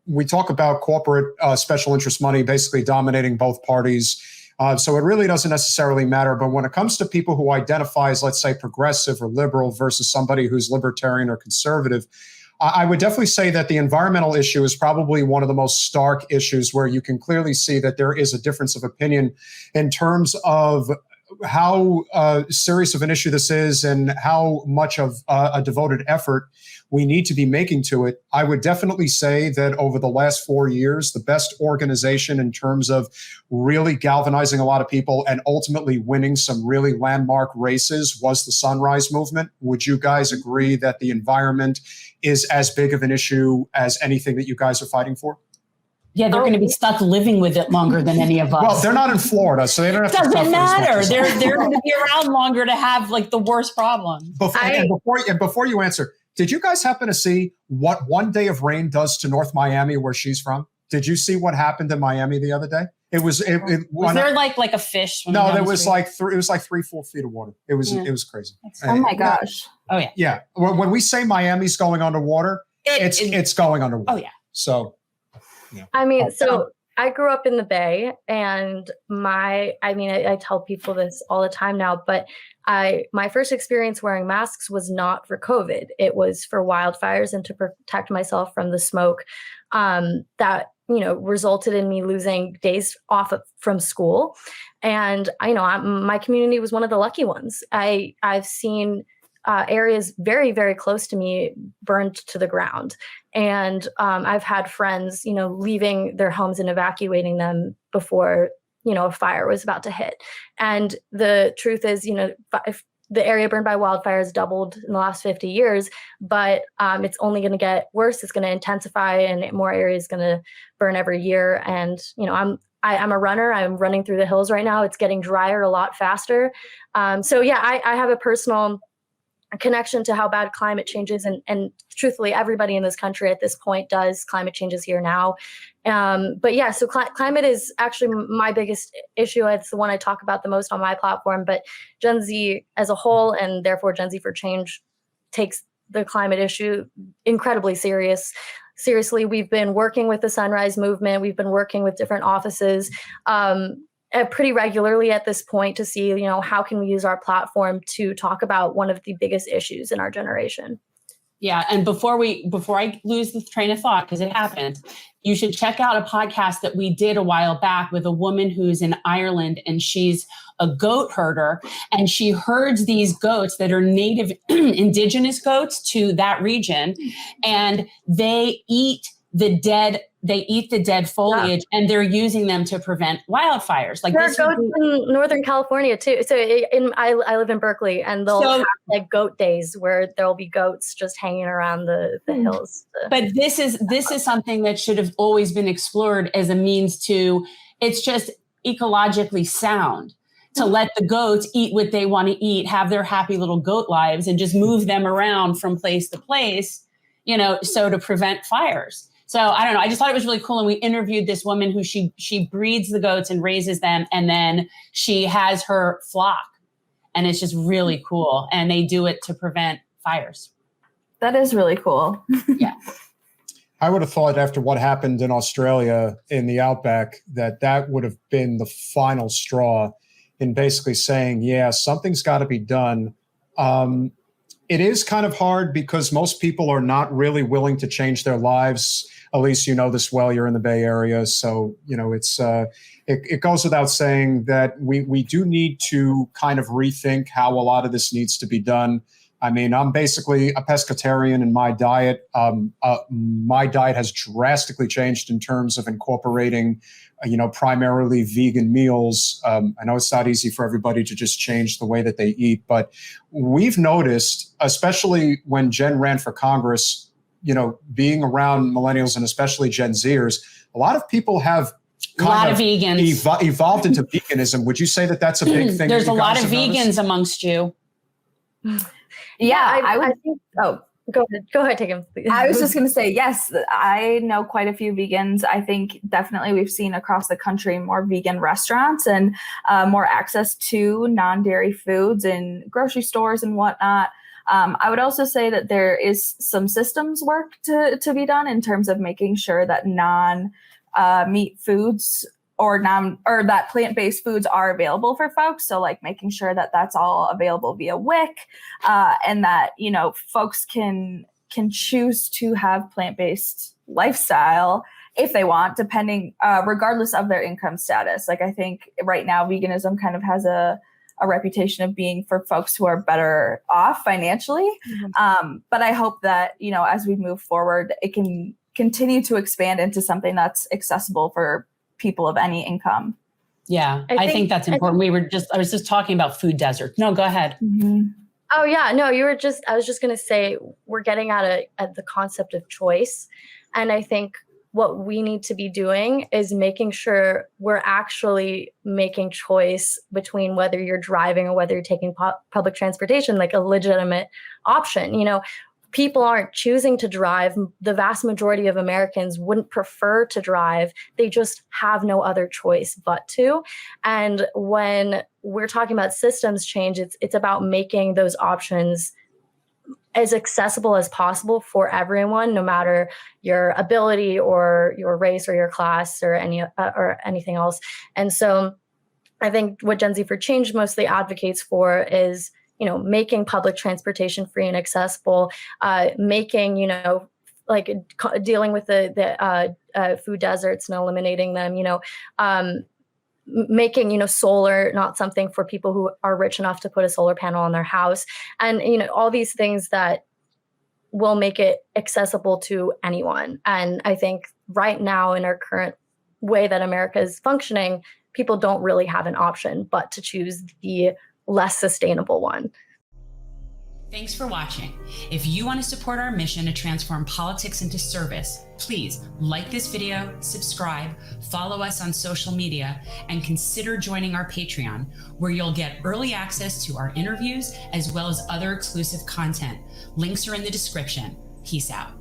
we talk about corporate special interest money basically dominating both parties. So it really doesn't necessarily matter. But when it comes to people who identify as, let's say, progressive or liberal versus somebody who's libertarian or conservative, I would definitely say that the environmental issue is probably one of the most stark issues where you can clearly see that there is a difference of opinion in terms of how serious of an issue this is and how much of a devoted effort we need to be making to it. I would definitely say that over the last 4 years, the best organization in terms of really galvanizing a lot of people and ultimately winning some really landmark races was the Sunrise Movement. Would you guys agree that the environment is as big of an issue as anything that you guys are fighting for? Yeah, they're going to be stuck living with it longer than any of us. Well, they're not in Florida, so they don't have to. Doesn't matter. They're going to be around longer to have like the worst problems. Before you answer, did you guys happen to see what one day of rain does to North Miami, where she's from? Did you see what happened in Miami the other day? Was there like a fish? No, there was like it was like 3-4 feet of water. It was crazy. Oh my gosh. Oh yeah. Yeah. When we say Miami's going underwater, it's going underwater. Oh yeah. So. Yeah. I mean, so I grew up in the Bay, and I tell people this all the time now, but my first experience wearing masks was not for COVID. It was for wildfires and to protect myself from the smoke that, resulted in me losing days off from school. And my community was one of the lucky ones. I've seen areas very, very close to me burned to the ground. And I've had friends, leaving their homes and evacuating them before, a fire was about to hit. And the truth is, if the area burned by wildfires doubled in the last 50 years, but it's only going to get worse. It's going to intensify, and more areas going to burn every year. And, I'm a runner. I'm running through the hills right now. It's getting drier a lot faster. So yeah, I have a personal connection to how bad climate change is. And truthfully, everybody in this country at this point does. Climate change is here now. But yeah, so climate is actually my biggest issue. It's the one I talk about the most on my platform, but Gen Z as a whole, and therefore Gen Z for Change, takes the climate issue incredibly seriously. We've been working with the Sunrise Movement. We've been working with different offices, pretty regularly at this point to see, how can we use our platform to talk about one of the biggest issues in our generation. Yeah. And before I lose the train of thought, because it happened, you should check out a podcast that we did a while back with a woman who's in Ireland, and she's a goat herder, and she herds these goats that are native indigenous goats to that region, and they eat the dead foliage, and they're using them to prevent wildfires. Like, there are goats in Northern California too. So I live in Berkeley, and they'll have like goat days where there'll be goats just hanging around the hills. But this is something that should have always been explored as a means to, it's just ecologically sound to let the goats eat what they want to eat, have their happy little goat lives, and just move them around from place to place, so to prevent fires. So I don't know. I just thought it was really cool. And we interviewed this woman who she breeds the goats and raises them. And then she has her flock. And it's just really cool. And they do it to prevent fires. That is really cool. Yeah. I would have thought after what happened in Australia in the outback that would have been the final straw in basically saying, yeah, something's got to be done. It is kind of hard because most people are not really willing to change their lives. Elise, you know this well, you're in the Bay Area. So, it's it goes without saying that we do need to kind of rethink how a lot of this needs to be done. I mean, I'm basically a pescatarian in my diet. My diet has drastically changed in terms of incorporating, primarily vegan meals. I know it's not easy for everybody to just change the way that they eat, but we've noticed, especially when Jen ran for Congress, being around millennials and especially Gen Zers, a lot of people have vegans evolved into veganism. Would you say that that's a big thing? There's a lot of vegans amongst you. Yeah, I think. Oh, go ahead, take him. I was just going to say, yes, I know quite a few vegans. I think definitely we've seen across the country more vegan restaurants and more access to non-dairy foods in grocery stores and whatnot. I would also say that there is some systems work to be done in terms of making sure that non-meat foods or that plant-based foods are available for folks. So like making sure that that's all available via WIC, and that, you know, folks can choose to have plant-based lifestyle if they want, depending, regardless of their income status. Like I think right now veganism kind of has a reputation of being for folks who are better off financially. But I hope that, you know, as we move forward, it can continue to expand into something that's accessible for people of any income. Yeah, I think that's important. I was just talking about food deserts. No, go ahead. Oh yeah, no, I was just going to say, we're getting at the concept of choice. And I think what we need to be doing is making sure we're actually making choice between whether you're driving or whether you're taking public transportation, like a legitimate option. You know, people aren't choosing to drive. The vast majority of Americans wouldn't prefer to drive. They just have no other choice but to. And when we're talking about systems change, it's about making those options as accessible as possible for everyone, no matter your ability or your race or your class or anything else. And so I think what Gen Z for Change mostly advocates for is, you know, making public transportation free and accessible, making, you know, like dealing with the food deserts and eliminating them, you know, making, you know, solar not something for people who are rich enough to put a solar panel on their house, and, you know, all these things that will make it accessible to anyone. And I think right now in our current way that America is functioning, people don't really have an option but to choose the less sustainable one. Thanks for watching. If you want to support our mission to transform politics into service, please like this video, subscribe, follow us on social media, and consider joining our Patreon, where you'll get early access to our interviews as well as other exclusive content. Links are in the description. Peace out.